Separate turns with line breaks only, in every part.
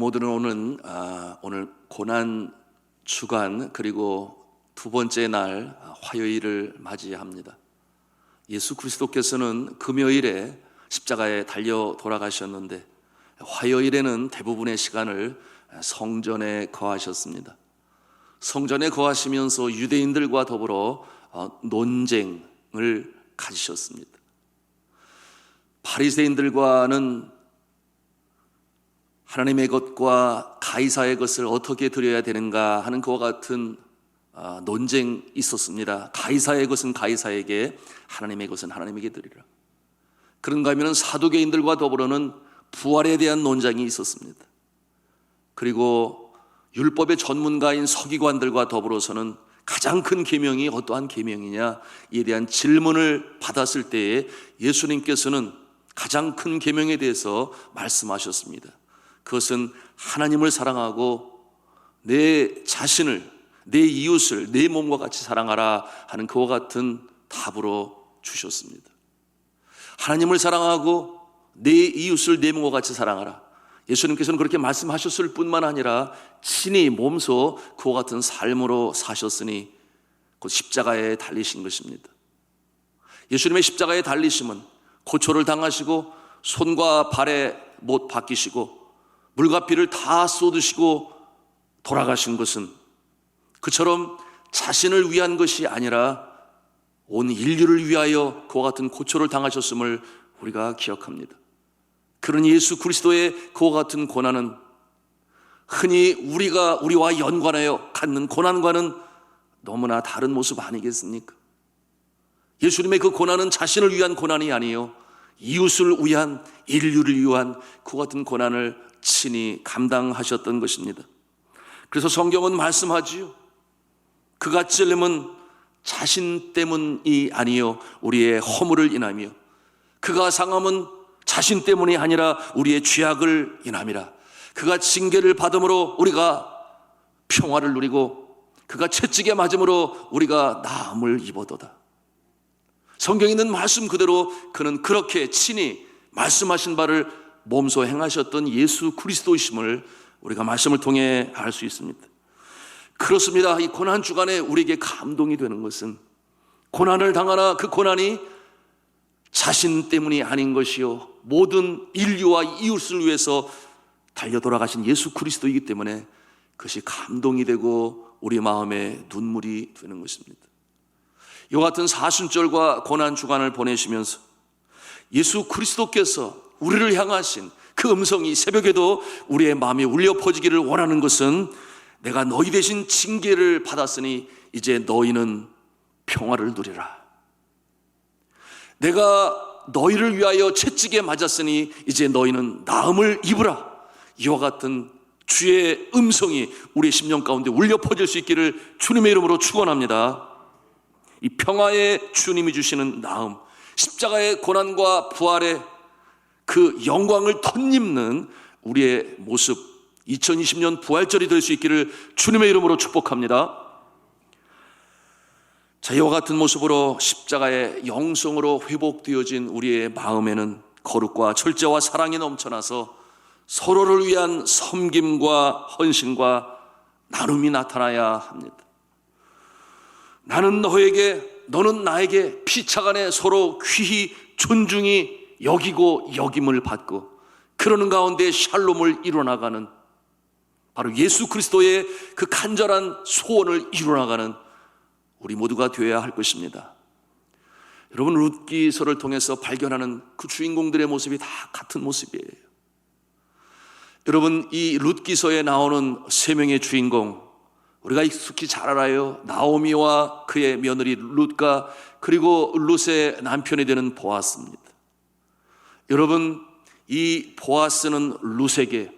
모두는 오늘 고난 주간 그리고 두 번째 날 화요일을 맞이합니다. 예수 그리스도께서는 금요일에 십자가에 달려 돌아가셨는데 화요일에는 대부분의 시간을 성전에 거하셨습니다. 성전에 거하시면서 유대인들과 더불어 논쟁을 가지셨습니다. 바리새인들과는 하나님의 것과 가이사의 것을 어떻게 드려야 되는가 하는 그와 같은 논쟁이 있었습니다. 가이사의 것은 가이사에게, 하나님의 것은 하나님에게 드리라. 그런가 하면 사두개인들과 더불어는 부활에 대한 논쟁이 있었습니다. 그리고 율법의 전문가인 서기관들과 더불어서는 가장 큰 계명이 어떠한 계명이냐에 대한 질문을 받았을 때에 예수님께서는 가장 큰 계명에 대해서 말씀하셨습니다. 그것은 하나님을 사랑하고 내 자신을, 내 이웃을 내 몸과 같이 사랑하라 하는 그와 같은 답으로 주셨습니다. 하나님을 사랑하고 내 이웃을 내 몸과 같이 사랑하라. 예수님께서는 그렇게 말씀하셨을 뿐만 아니라 친히 몸소 그와 같은 삶으로 사셨으니 곧 십자가에 달리신 것입니다. 예수님의 십자가에 달리심은 고초를 당하시고 손과 발에 못 박히시고 물과 피를 다 쏟으시고 돌아가신 것은 그처럼 자신을 위한 것이 아니라 온 인류를 위하여 그와 같은 고초를 당하셨음을 우리가 기억합니다. 그런 예수 그리스도의 그와 같은 고난은 흔히 우리와 연관하여 갖는 고난과는 너무나 다른 모습 아니겠습니까? 예수님의 그 고난은 자신을 위한 고난이 아니요 이웃을 위한, 인류를 위한 그 같은 고난을 친히 감당하셨던 것입니다. 그래서 성경은 말씀하지요. 그가 찔림은 자신 때문이 아니요 우리의 허물을 인하며 그가 상함은 자신 때문이 아니라 우리의 죄악을 인함이라. 그가 징계를 받음으로 우리가 평화를 누리고 그가 채찍에 맞음으로 우리가 나음을 입어도다. 성경에 있는 말씀 그대로 그는 그렇게 친히 말씀하신 바를 몸소 행하셨던 예수 그리스도이심을 우리가 말씀을 통해 알 수 있습니다. 그렇습니다. 이 고난 주간에 우리에게 감동이 되는 것은 고난을 당하나 그 고난이 자신 때문이 아닌 것이요 모든 인류와 이웃을 위해서 달려 돌아가신 예수 그리스도이기 때문에 그것이 감동이 되고 우리 마음에 눈물이 되는 것입니다. 이와 같은 사순절과 고난 주간을 보내시면서 예수 그리스도께서 우리를 향하신 그 음성이 새벽에도 우리의 마음에 울려 퍼지기를 원하는 것은 내가 너희 대신 징계를 받았으니 이제 너희는 평화를 누리라. 내가 너희를 위하여 채찍에 맞았으니 이제 너희는 나음을 입으라. 이와 같은 주의 음성이 우리의 심령 가운데 울려 퍼질 수 있기를 주님의 이름으로 축원합니다. 이 평화의 주님이 주시는 나음, 십자가의 고난과 부활의 그 영광을 덧입는 우리의 모습, 2020년 부활절이 될 수 있기를 주님의 이름으로 축복합니다. 자, 이와 같은 모습으로 십자가의 영성으로 회복되어진 우리의 마음에는 거룩과 절제와 사랑이 넘쳐나서 서로를 위한 섬김과 헌신과 나눔이 나타나야 합니다. 나는 너에게, 너는 나에게 피차간에 서로 귀히 존중이 여기고 여김을 받고 그러는 가운데 샬롬을 이루어나가는 바로 예수 그리스도의 그 간절한 소원을 이루어나가는 우리 모두가 되어야 할 것입니다. 여러분, 룻기서를 통해서 발견하는 그 주인공들의 모습이 다 같은 모습이에요. 여러분, 이 룻기서에 나오는 세 명의 주인공 우리가 익숙히 잘 알아요. 나오미와 그의 며느리 룻과 그리고 룻의 남편이 되는 보아스입니다. 여러분, 이 보아스는 룻에게,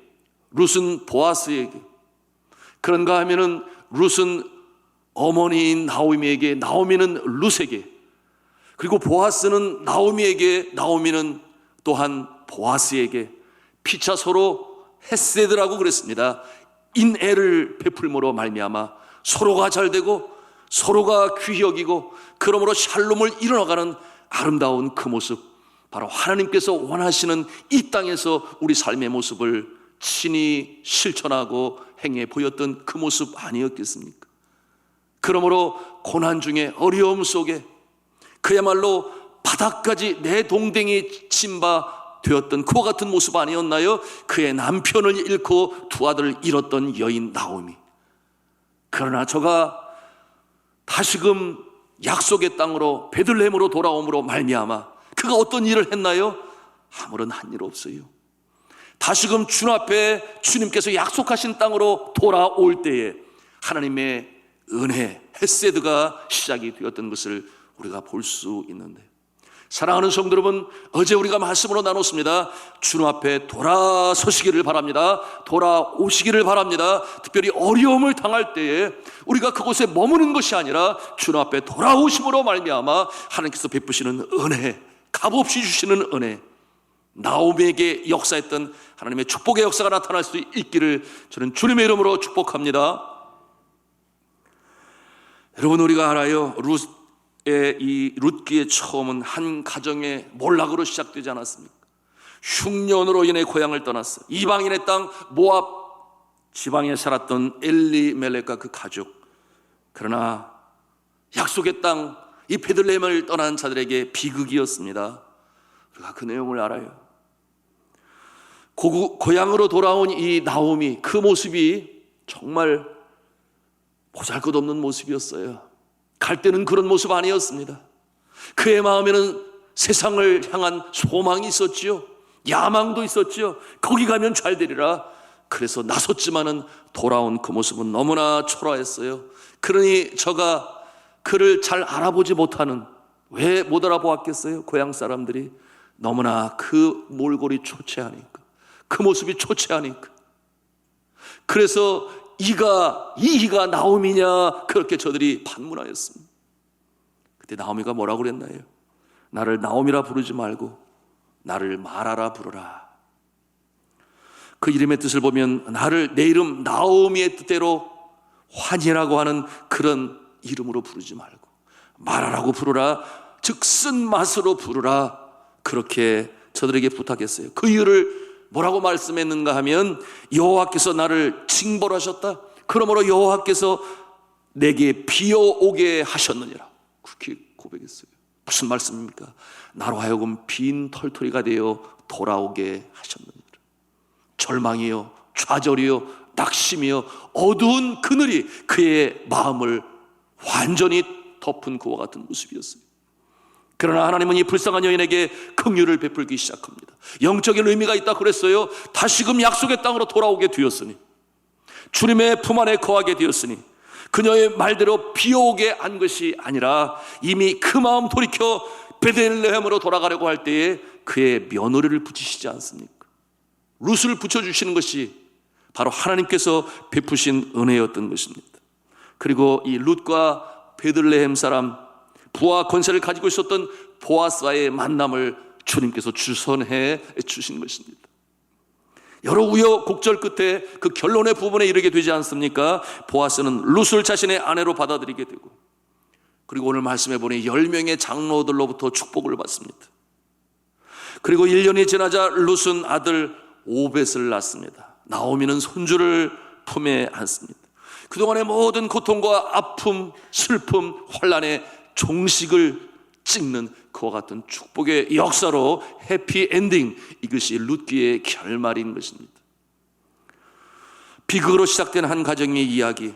룻은 보아스에게, 그런가 하면은 룻은 어머니인 나오미에게, 나오미는 룻에게, 그리고 보아스는 나오미에게, 나오미는 또한 보아스에게 피차 서로 헤세드라고 그랬습니다. 인애를 베풀므로 말미암아 서로가 잘되고 서로가 귀히 여기고 그러므로 샬롬을 이뤄나가는 아름다운 그 모습, 바로 하나님께서 원하시는 이 땅에서 우리 삶의 모습을 친히 실천하고 행해 보였던 그 모습 아니었겠습니까? 그러므로 고난 중에 어려움 속에 그야말로 바닥까지 내 동댕이 침바 되었던 그와 같은 모습 아니었나요? 그의 남편을 잃고 두 아들을 잃었던 여인 나오미. 그러나 저가 다시금 약속의 땅으로 베들레헴으로 돌아옴으로 말미암아 그가 어떤 일을 했나요? 아무런 한 일 없어요. 다시금 주님 앞에 주님께서 약속하신 땅으로 돌아올 때에 하나님의 은혜, 헤세드가 시작이 되었던 것을 우리가 볼 수 있는데, 사랑하는 성도 여러분, 어제 우리가 말씀으로 나눴습니다. 주님 앞에 돌아서시기를 바랍니다. 돌아오시기를 바랍니다. 특별히 어려움을 당할 때에 우리가 그곳에 머무는 것이 아니라 주님 앞에 돌아오심으로 말미암아 하나님께서 베푸시는 은혜, 값없이 주시는 은혜, 나오미에게 역사했던 하나님의 축복의 역사가 나타날 수 있기를 저는 주님의 이름으로 축복합니다. 여러분, 우리가 알아요. 이 룻기의 처음은 한 가정의 몰락으로 시작되지 않았습니까? 흉년으로 인해 고향을 떠났어. 이방인의 땅 모압 지방에 살았던 엘리멜렉과 그 가족. 그러나 약속의 땅 이 베들레헴을 떠난 자들에게 비극이었습니다. 우리가 그 내용을 알아요. 고향으로 돌아온 이 나오미, 그 모습이 정말 보잘것없는 모습이었어요. 갈 때는 그런 모습 아니었습니다. 그의 마음에는 세상을 향한 소망이 있었지요. 야망도 있었지요. 거기 가면 잘 되리라. 그래서 나섰지만은 돌아온 그 모습은 너무나 초라했어요. 그러니 저가 그를 잘 알아보지 못하는, 왜 못 알아보았겠어요? 고향 사람들이 너무나 그 몰골이 초췌하니까, 그 모습이 초췌하니까. 그래서 이 이가 나오미냐, 그렇게 저들이 반문하였습니다. 그때 나오미가 뭐라고 그랬나요? 나를 나오미라 부르지 말고 나를 마라라 부르라. 그 이름의 뜻을 보면 나를, 내 이름 나오미의 뜻대로 환희라고 하는 그런 이름으로 부르지 말고 마라라고 부르라, 즉 쓴맛으로 부르라, 그렇게 저들에게 부탁했어요. 그 이유를 뭐라고 말씀했는가 하면, 여호와께서 나를 징벌하셨다. 그러므로 여호와께서 내게 비어오게 하셨느니라, 그렇게 고백했어요. 무슨 말씀입니까? 나로 하여금 빈 털토리가 되어 돌아오게 하셨느니라. 절망이요, 좌절이요, 낙심이요, 어두운 그늘이 그의 마음을 완전히 덮은 그와 같은 모습이었어요. 그러나 하나님은 이 불쌍한 여인에게 긍휼을 베풀기 시작합니다. 영적인 의미가 있다 그랬어요. 다시금 약속의 땅으로 돌아오게 되었으니, 주님의 품 안에 거하게 되었으니, 그녀의 말대로 비오게 한 것이 아니라 이미 그 마음 돌이켜 베들레헴으로 돌아가려고 할 때에 그의 며느리를 붙이시지 않습니까? 룻을 붙여주시는 것이 바로 하나님께서 베푸신 은혜였던 것입니다. 그리고 이 룻과 베들레헴 사람, 부와 권세를 가지고 있었던 보아스와의 만남을 주님께서 주선해 주신 것입니다. 여러 우여곡절 끝에 그 결론의 부분에 이르게 되지 않습니까? 보아스는 룻을 자신의 아내로 받아들이게 되고, 그리고 오늘 말씀해 보니 10명의 장로들로부터 축복을 받습니다. 그리고 1년이 지나자 룻은 아들 오벳을 낳습니다. 나오미는 손주를 품에 안습니다. 그동안의 모든 고통과 아픔, 슬픔, 환난의 종식을 찍는 그와 같은 축복의 역사로 해피엔딩, 이것이 룻기의 결말인 것입니다. 비극으로 시작된 한 가정의 이야기,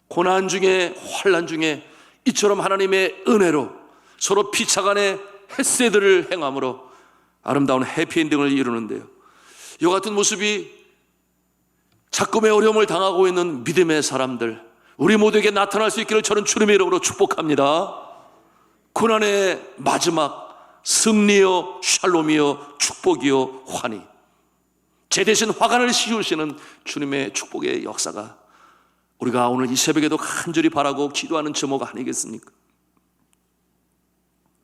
고난 중에 환난 중에 이처럼 하나님의 은혜로 서로 피차간의 헤세드를 행함으로 아름다운 해피엔딩을 이루는데요, 이 같은 모습이 작금의 어려움을 당하고 있는 믿음의 사람들, 우리 모두에게 나타날 수 있기를 저는 주님의 이름으로 축복합니다. 고난의 마지막 승리요, 샬롬이요, 축복이요, 환희, 제 대신 화관을 씌우시는 주님의 축복의 역사가 우리가 오늘 이 새벽에도 간절히 바라고 기도하는 제목 아니겠습니까?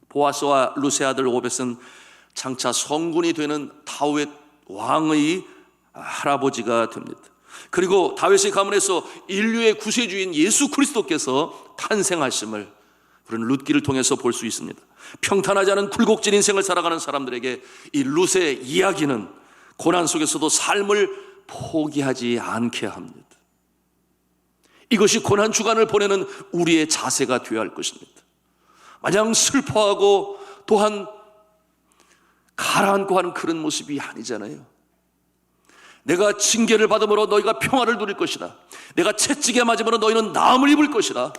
보아스와 룻의 아들 오벳은 장차 성군이 되는 다윗 왕의 할아버지가 됩니다. 그리고 다윗의 가문에서 인류의 구세주인 예수 그리스도께서 탄생하심을 우리는 룻기를 통해서 볼 수 있습니다. 평탄하지 않은 굴곡진 인생을 살아가는 사람들에게 이 룻의 이야기는 고난 속에서도 삶을 포기하지 않게 합니다. 이것이 고난 주간을 보내는 우리의 자세가 되어야 할 것입니다. 마냥 슬퍼하고 또한 가라앉고 하는 그런 모습이 아니잖아요. 내가 징계를 받음으로 너희가 평화를 누릴 것이다. 내가 채찍에 맞음으로 너희는 나음을 입을 것이다.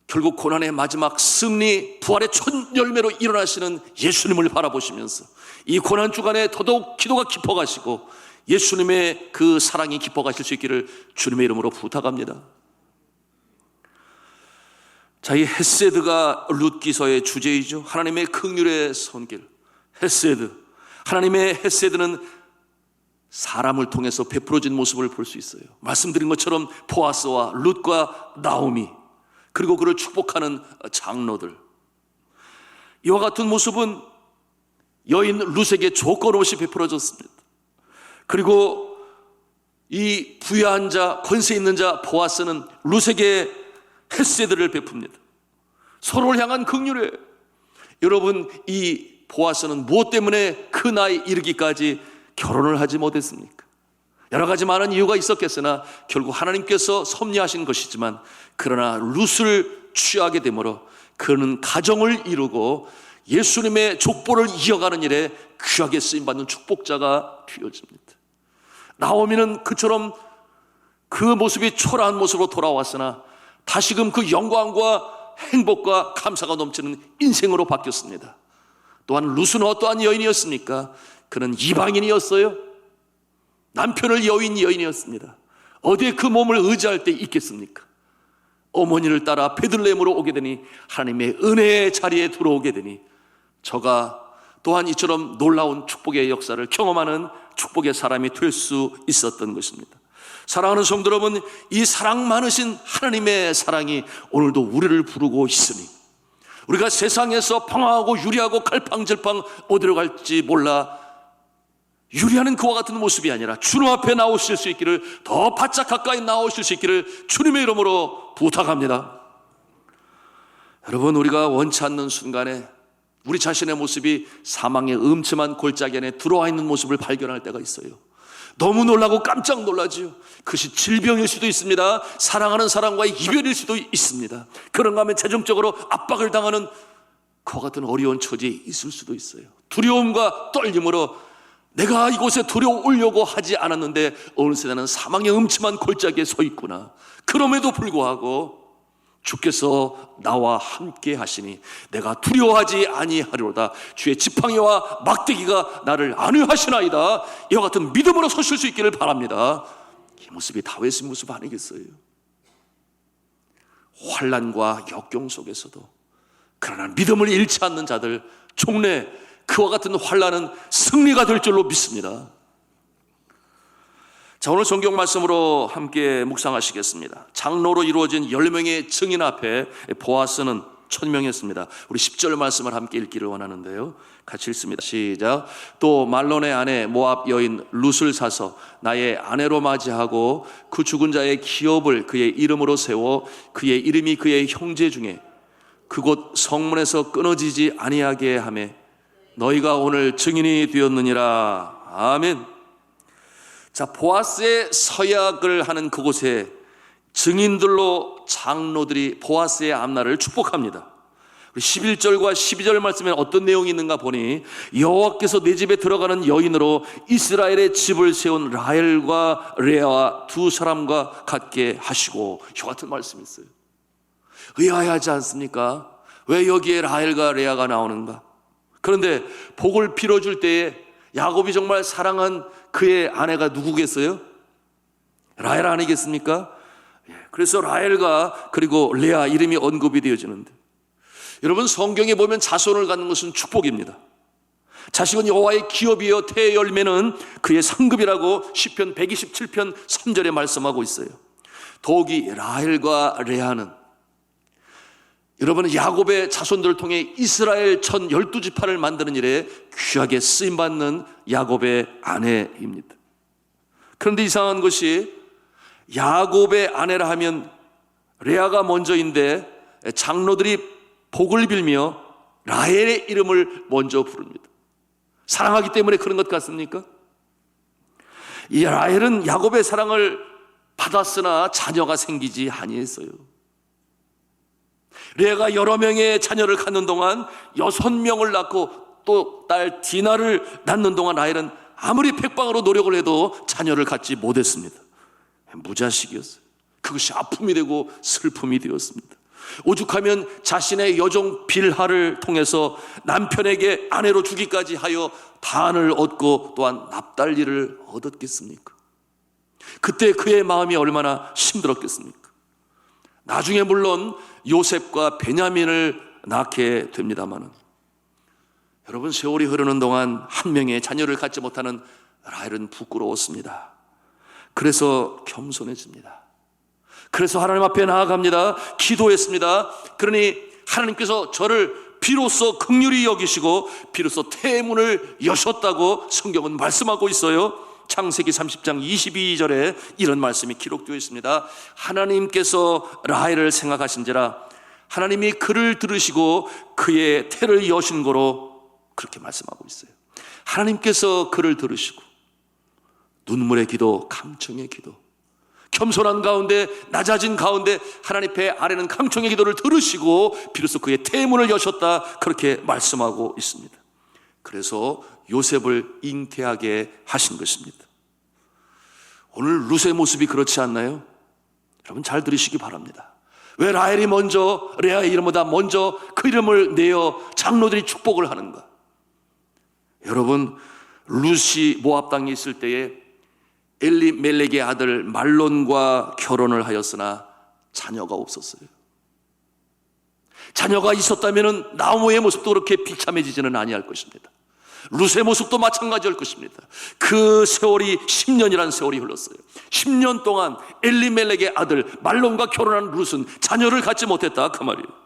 결국 고난의 마지막 승리, 부활의 첫 열매로 일어나시는 예수님을 바라보시면서 이 고난 주간에 더더욱 기도가 깊어가시고 예수님의 그 사랑이 깊어가실 수 있기를 주님의 이름으로 부탁합니다. 자, 이 헤세드가 룻기서의 주제이죠. 하나님의 긍휼의 손길, 헤세드. 하나님의 헤세드는 사람을 통해서 베풀어진 모습을 볼 수 있어요. 말씀드린 것처럼 보아스와 룻과 나오미, 그리고 그를 축복하는 장로들. 이와 같은 모습은 여인 룻에게 조건 없이 베풀어졌습니다. 그리고 이 부유한 자, 권세 있는 자 보아스는 룻에게 헤세드를 베풉니다. 서로를 향한 긍휼이에요. 여러분, 이 보아스는 무엇 때문에 그 나이 이르기까지 결혼을 하지 못했습니까? 여러 가지 많은 이유가 있었겠으나 결국 하나님께서 섭리하신 것이지만, 그러나 룻을 취하게 되므로 그는 가정을 이루고 예수님의 족보를 이어가는 일에 귀하게 쓰임받는 축복자가 되어집니다. 나오미는 그처럼 그 모습이 초라한 모습으로 돌아왔으나 다시금 그 영광과 행복과 감사가 넘치는 인생으로 바뀌었습니다. 또한 룻은 어떠한 여인이었습니까? 그는 이방인이었어요. 남편을 여인이었습니다. 어디에 그 몸을 의지할 때 있겠습니까? 어머니를 따라 베들레헴으로 오게 되니, 하나님의 은혜의 자리에 들어오게 되니, 저가 또한 이처럼 놀라운 축복의 역사를 경험하는 축복의 사람이 될 수 있었던 것입니다. 사랑하는 성도 여러분, 이 사랑 많으신 하나님의 사랑이 오늘도 우리를 부르고 있으니, 우리가 세상에서 방황하고 유리하고 갈팡질팡 어디로 갈지 몰라 유리하는 그와 같은 모습이 아니라 주님 앞에 나오실 수 있기를, 더 바짝 가까이 나오실 수 있기를 주님의 이름으로 부탁합니다. 여러분, 우리가 원치 않는 순간에 우리 자신의 모습이 사망의 음침한 골짜기 안에 들어와 있는 모습을 발견할 때가 있어요. 너무 놀라고 깜짝 놀라지요. 그것이 질병일 수도 있습니다. 사랑하는 사람과의 이별일 수도 있습니다. 그런가 하면 재정적으로 압박을 당하는 그와 같은 어려운 처지에 있을 수도 있어요. 두려움과 떨림으로 내가 이곳에 들어오려고 하지 않았는데 어느새 나는 사망의 음침한 골짜기에 서 있구나. 그럼에도 불구하고 주께서 나와 함께 하시니 내가 두려워하지 아니하리로다. 주의 지팡이와 막대기가 나를 안위하시나이다. 이와 같은 믿음으로 서실 수 있기를 바랍니다. 이 모습이 다윗의 모습 아니겠어요? 환난과 역경 속에서도 그러나 믿음을 잃지 않는 자들, 종래 그와 같은 환난은 승리가 될 줄로 믿습니다. 자, 오늘 성경 말씀으로 함께 묵상하시겠습니다. 장로로 이루어진 10명의 증인 앞에 보아스는 천명했습니다. 우리 10절 말씀을 함께 읽기를 원하는데요, 같이 읽습니다. 시작. 또 말론의 아내 모압 여인 룻을 사서 나의 아내로 맞이하고 그 죽은 자의 기업을 그의 이름으로 세워 그의 이름이 그의 형제 중에 그곳 성문에서 끊어지지 아니하게 하며 너희가 오늘 증인이 되었느니라. 아멘. 자, 보아스의 서약을 하는 그곳에 증인들로 장로들이 보아스의 앞날을 축복합니다. 11절과 12절 말씀에 어떤 내용이 있는가 보니, 여호와께서 내 집에 들어가는 여인으로 이스라엘의 집을 세운 라헬과 레아와 두 사람과 같게 하시고, 이 같은 말씀이 있어요. 의아해하지 않습니까? 왜 여기에 라헬과 레아가 나오는가? 그런데 복을 빌어줄 때에 야곱이 정말 사랑한 그의 아내가 누구겠어요? 라헬 아니겠습니까? 그래서 라헬과 그리고 레아 이름이 언급이 되어지는데, 여러분, 성경에 보면 자손을 갖는 것은 축복입니다. 자식은 여호와의 기업이요 태의 열매는 그의 상급이라고 시편 127편 3절에 말씀하고 있어요. 더욱이 라헬과 레아는 여러분, 야곱의 자손들을 통해 이스라엘 전 12지파를 만드는 일에 귀하게 쓰임받는 야곱의 아내입니다. 그런데 이상한 것이, 야곱의 아내라 하면 레아가 먼저인데 장로들이 복을 빌며 라헬의 이름을 먼저 부릅니다. 사랑하기 때문에 그런 것 같습니까? 이 라헬은 야곱의 사랑을 받았으나 자녀가 생기지 아니했어요. 레아가 여러 명의 자녀를 갖는 동안 6명을 낳고 또 딸 디나를 낳는 동안 라헬은 아무리 백방으로 노력을 해도 자녀를 갖지 못했습니다. 무자식이었어요. 그것이 아픔이 되고 슬픔이 되었습니다. 오죽하면 자신의 여종 빌하를 통해서 남편에게 아내로 주기까지 하여 단을 얻고 또한 납달리를 얻었겠습니까? 그때 그의 마음이 얼마나 힘들었겠습니까? 나중에 물론 요셉과 베냐민을 낳게 됩니다마는, 여러분, 세월이 흐르는 동안 한 명의 자녀를 갖지 못하는 라헬은 부끄러웠습니다. 그래서 겸손해집니다. 그래서 하나님 앞에 나아갑니다. 기도했습니다. 그러니 하나님께서 저를 비로소 긍휼히 여기시고 비로소 태문을 여셨다고 성경은 말씀하고 있어요. 창세기 30장 22절에 이런 말씀이 기록되어 있습니다. 하나님께서 라헬을 생각하신지라 하나님이 그를 들으시고 그의 태를 여신 거로, 그렇게 말씀하고 있어요. 하나님께서 그를 들으시고 눈물의 기도, 감청의 기도, 겸손한 가운데, 낮아진 가운데 하나님 앞에 아뢰는 감청의 기도를 들으시고 비로소 그의 태문을 여셨다, 그렇게 말씀하고 있습니다. 그래서 요셉을 잉태하게 하신 것입니다. 오늘 룻의 모습이 그렇지 않나요? 여러분 잘 들으시기 바랍니다. 왜 라헬이 먼저 레아의 이름보다 먼저 그 이름을 내어 장로들이 축복을 하는가? 여러분, 룻이 모압 땅에 있을 때에 엘리멜렉의 아들 말론과 결혼을 하였으나 자녀가 없었어요. 자녀가 있었다면 나오미의 모습도 그렇게 비참해지지는 아니할 것입니다. 룻의 모습도 마찬가지일 것입니다. 그 세월이 10년이라는 세월이 흘렀어요. 10년 동안 엘리멜렉의 아들 말론과 결혼한 룻은 자녀를 갖지 못했다, 그 말이에요.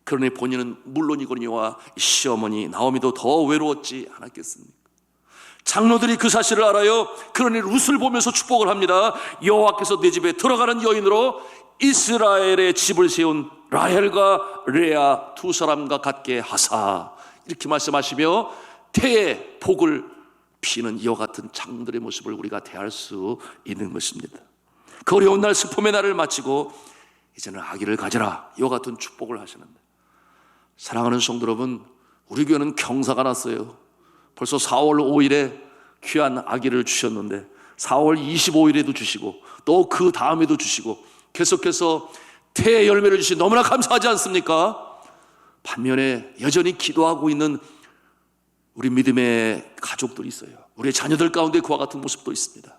그러니 본인은 물론이거니와 시어머니 나오미도 더 외로웠지 않았겠습니까? 장로들이 그 사실을 알아요. 그러니 룻을 보면서 축복을 합니다. 여호와께서 내 집에 들어가는 여인으로 이스라엘의 집을 세운 라헬과 레아 두 사람과 같게 하사, 이렇게 말씀하시며 태의 복을 피는 이와 같은 장로들의 모습을 우리가 대할 수 있는 것입니다. 그 어려운 날, 슬픔의 날을 마치고 이제는 아기를 가져라, 이와 같은 축복을 하시는데, 사랑하는 성도 여러분, 우리 교회는 경사가 났어요. 벌써 4월 5일에 귀한 아기를 주셨는데 4월 25일에도 주시고 또 그 다음에도 주시고 계속해서 태의 열매를 주시 너무나 감사하지 않습니까? 반면에 여전히 기도하고 있는 우리 믿음의 가족들이 있어요. 우리의 자녀들 가운데 그와 같은 모습도 있습니다.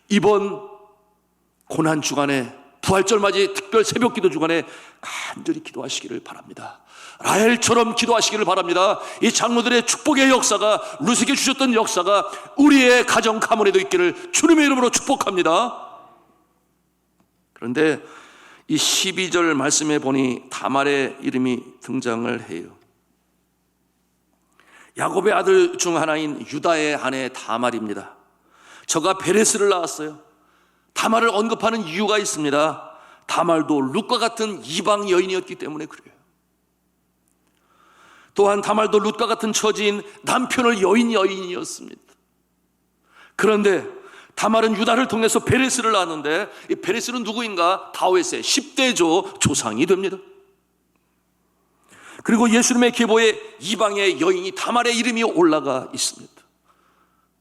이번 고난 주간에, 부활절 맞이 특별 새벽 기도 주간에 간절히 기도하시기를 바랍니다. 라헬처럼 기도하시기를 바랍니다. 이 장로들의 축복의 역사가, 룻에게 주셨던 역사가 우리의 가정 가문에도 있기를 주님의 이름으로 축복합니다. 그런데 이 12절 말씀에 보니 다말의 이름이 등장을 해요. 야곱의 아들 중 하나인 유다의 아내 다말입니다. 저가 베레스를 낳았어요. 다말을 언급하는 이유가 있습니다. 다말도 룻과 같은 이방 여인이었기 때문에 그래요. 또한 다말도 룻과 같은 처지인 남편을 여인이었습니다. 그런데 다말은 유다를 통해서 베레스를 낳았는데, 이 베레스는 누구인가? 다윗의 10대조 조상이 됩니다. 그리고 예수님의 계보에 이방의 여인이 다말의 이름이 올라가 있습니다.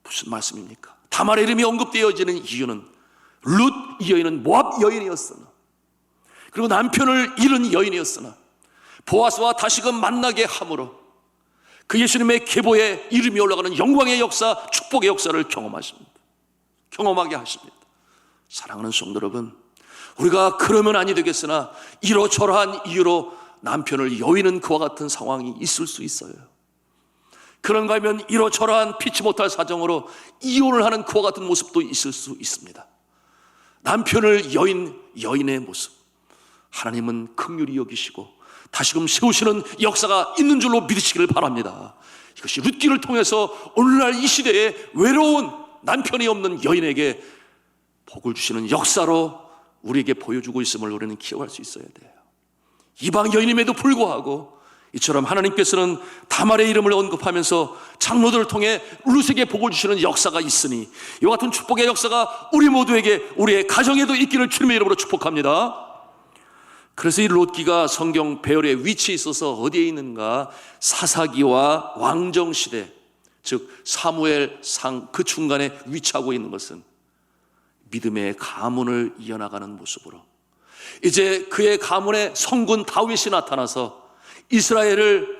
무슨 말씀입니까? 다말의 이름이 언급되어지는 이유는 룻 이 여인은 모압 여인이었으나, 그리고 남편을 잃은 여인이었으나 보아스와 다시금 만나게 함으로 그 예수님의 계보에 이름이 올라가는 영광의 역사, 축복의 역사를 경험하게 하십니다. 사랑하는 성도 여러분, 우리가 그러면 아니 되겠으나 이러저러한 이유로 남편을 여의는 그와 같은 상황이 있을 수 있어요. 그런가 하면 이러저러한 피치 못할 사정으로 이혼을 하는 그와 같은 모습도 있을 수 있습니다. 남편을 여인의 모습, 하나님은 긍휼히 여기시고 다시금 세우시는 역사가 있는 줄로 믿으시기를 바랍니다. 이것이 룻기를 통해서 오늘날 이 시대에 외로운 남편이 없는 여인에게 복을 주시는 역사로 우리에게 보여주고 있음을 우리는 기억할 수 있어야 돼요. 이방 여인임에도 불구하고 이처럼 하나님께서는 다말의 이름을 언급하면서 장로들을 통해 룻에게 복을 주시는 역사가 있으니 이와 같은 축복의 역사가 우리 모두에게, 우리의 가정에도 있기를 주님의 이름으로 축복합니다. 그래서 이 롯기가 성경 배열의 위치에 있어서 어디에 있는가? 사사기와 왕정시대, 즉 사무엘상 그 중간에 위치하고 있는 것은 믿음의 가문을 이어나가는 모습으로, 이제 그의 가문에 성군 다윗이 나타나서 이스라엘을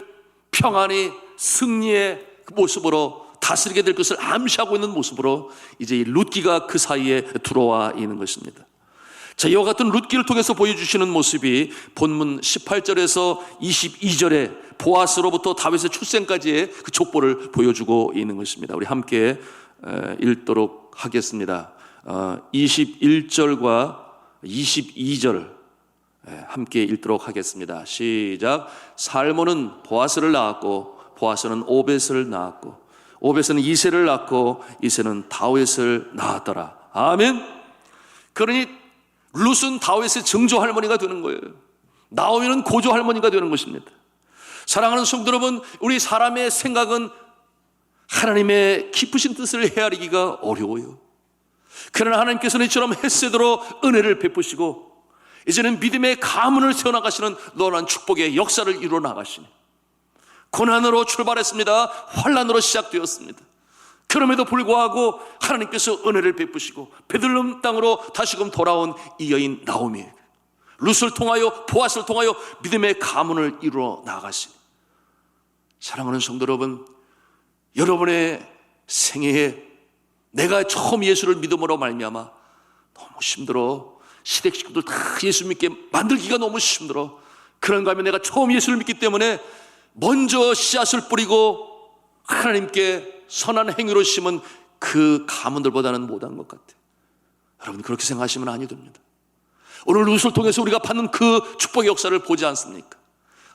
평안히 승리의 모습으로 다스리게 될 것을 암시하고 있는 모습으로 이제 이 룻기가 그 사이에 들어와 있는 것입니다. 자, 이와 같은 룻기를 통해서 보여주시는 모습이 본문 18절에서 22절에 보아스로부터 다윗의 출생까지의 그 족보를 보여주고 있는 것입니다. 우리 함께 읽도록 하겠습니다. 21절과 22절 함께 읽도록 하겠습니다. 시작. 살몬은 보아스를 낳았고 보아스는 오벳을 낳았고 오벳은 이새를 낳고 이새는 다윗을 낳았더라. 아멘. 그러니 룻은 다윗의 증조 할머니가 되는 거예요. 나오미는 고조 할머니가 되는 것입니다. 사랑하는 성도 여러분, 우리 사람의 생각은 하나님의 깊으신 뜻을 헤아리기가 어려워요. 그러나 하나님께서는 이처럼 헷세도로 은혜를 베푸시고 이제는 믿음의 가문을 세워나가시는 놀라운 축복의 역사를 이루어 나가시니, 고난으로 출발했습니다. 환난으로 시작되었습니다. 그럼에도 불구하고 하나님께서 은혜를 베푸시고 베들레헴 땅으로 다시금 돌아온 이 여인 나오미, 룻을 통하여 보아스를 통하여 믿음의 가문을 이루어 나가시니, 사랑하는 성도 여러분, 여러분의 생애에 내가 처음 예수를 믿음으로 말미암아 너무 힘들어, 시댁 식구들 다 예수 믿게 만들기가 너무 힘들어, 그런가 하면 내가 처음 예수를 믿기 때문에 먼저 씨앗을 뿌리고 하나님께 선한 행위로 심은 그 가문들보다는 못한 것 같아요. 여러분, 그렇게 생각하시면 아니 됩니다. 오늘 룻을 통해서 우리가 받는 그 축복의 역사를 보지 않습니까?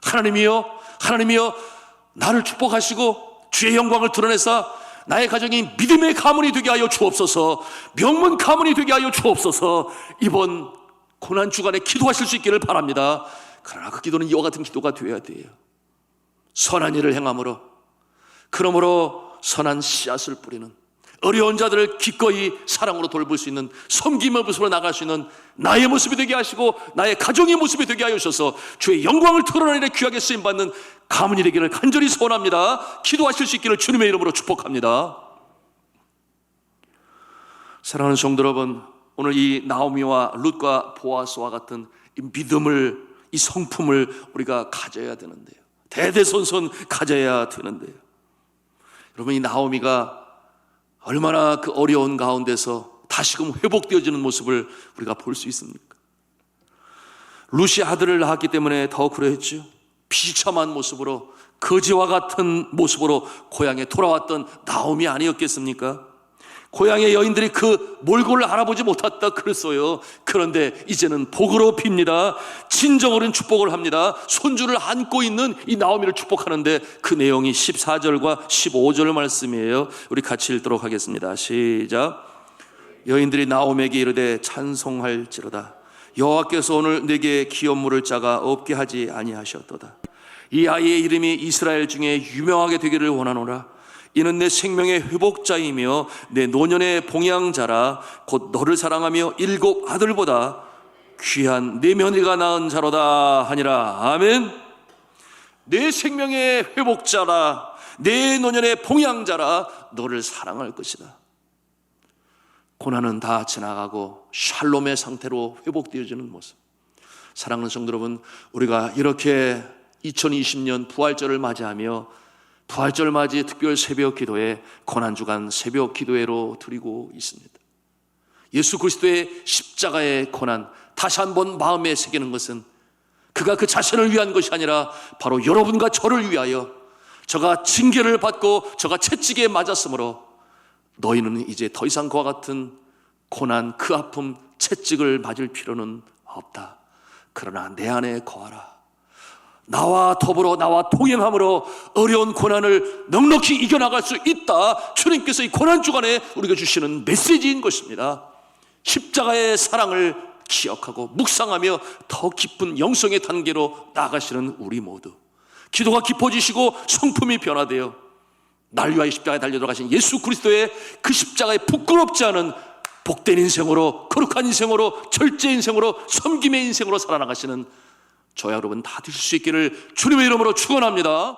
하나님이여, 하나님이여, 나를 축복하시고 주의 영광을 드러내사 나의 가정이 믿음의 가문이 되게 하여 주옵소서, 명문 가문이 되게 하여 주옵소서. 이번 고난 주간에 기도하실 수 있기를 바랍니다. 그러나 그 기도는 이와 같은 기도가 되어야 돼요. 선한 일을 행함으로, 그러므로 선한 씨앗을 뿌리는, 어려운 자들을 기꺼이 사랑으로 돌볼 수 있는 섬김의 모습으로 나갈 수 있는 나의 모습이 되게 하시고 나의 가정의 모습이 되게 하여 주셔서 주의 영광을 드러내는 귀하게 쓰임받는 가문이 되기를 간절히 소원합니다. 기도하실 수 있기를 주님의 이름으로 축복합니다. 사랑하는 성도 여러분, 오늘 이 나오미와 룻과 보아스와 같은 이 믿음을, 이 성품을 우리가 가져야 되는데요, 대대손손 가져야 되는데요. 여러분, 이 나오미가 얼마나 그 어려운 가운데서 다시금 회복되어지는 모습을 우리가 볼 수 있습니까? 룻이 아들을 낳았기 때문에 더 그러했죠. 비참한 모습으로, 거지와 같은 모습으로 고향에 돌아왔던 나오미 아니었겠습니까? 고향의 여인들이 그 몰골을 알아보지 못했다 그랬어요. 그런데 이제는 복으로 빕니다. 진정어린 축복을 합니다. 손주를 안고 있는 이 나오미를 축복하는데 그 내용이 14절과 15절 말씀이에요. 우리 같이 읽도록 하겠습니다. 시작. 여인들이 나오미에게 이르되 찬송할지로다. 여호와께서 오늘 내게 기업 물을 자가 없게 하지 아니하셨도다. 이 아이의 이름이 이스라엘 중에 유명하게 되기를 원하노라. 이는 내 생명의 회복자이며 내 노년의 봉양자라. 곧 너를 사랑하며 7 아들보다 귀한 내 며느리가 낳은 자로다 하니라. 아멘. 내 생명의 회복자라, 내 노년의 봉양자라. 너를 사랑할 것이다. 고난은 다 지나가고 샬롬의 상태로 회복되어지는 모습. 사랑하는 성도 여러분, 우리가 이렇게 2020년 부활절을 맞이하며 부활절 맞이 특별 새벽 기도회, 고난주간 새벽 기도회로 드리고 있습니다. 예수 그리스도의 십자가의 고난 다시 한번 마음에 새기는 것은 그가 그 자신을 위한 것이 아니라 바로 여러분과 저를 위하여, 저가 징계를 받고 저가 채찍에 맞았으므로 너희는 이제 더 이상 그와 같은 고난, 그 아픔, 채찍을 맞을 필요는 없다. 그러나 내 안에 거하라. 나와 더불어 나와 동행함으로 어려운 고난을 넉넉히 이겨나갈 수 있다. 주님께서 이 고난주간에 우리가 주시는 메시지인 것입니다. 십자가의 사랑을 기억하고 묵상하며 더 깊은 영성의 단계로 나아가시는 우리 모두, 기도가 깊어지시고 성품이 변화되어 날 위하여 십자가에 달려 들어가신 예수 그리스도의 그 십자가에 부끄럽지 않은 복된 인생으로, 거룩한 인생으로, 절제 인생으로, 섬김의 인생으로 살아나가시는 저와 여러분 다 되실 수 있기를 주님의 이름으로 축원합니다.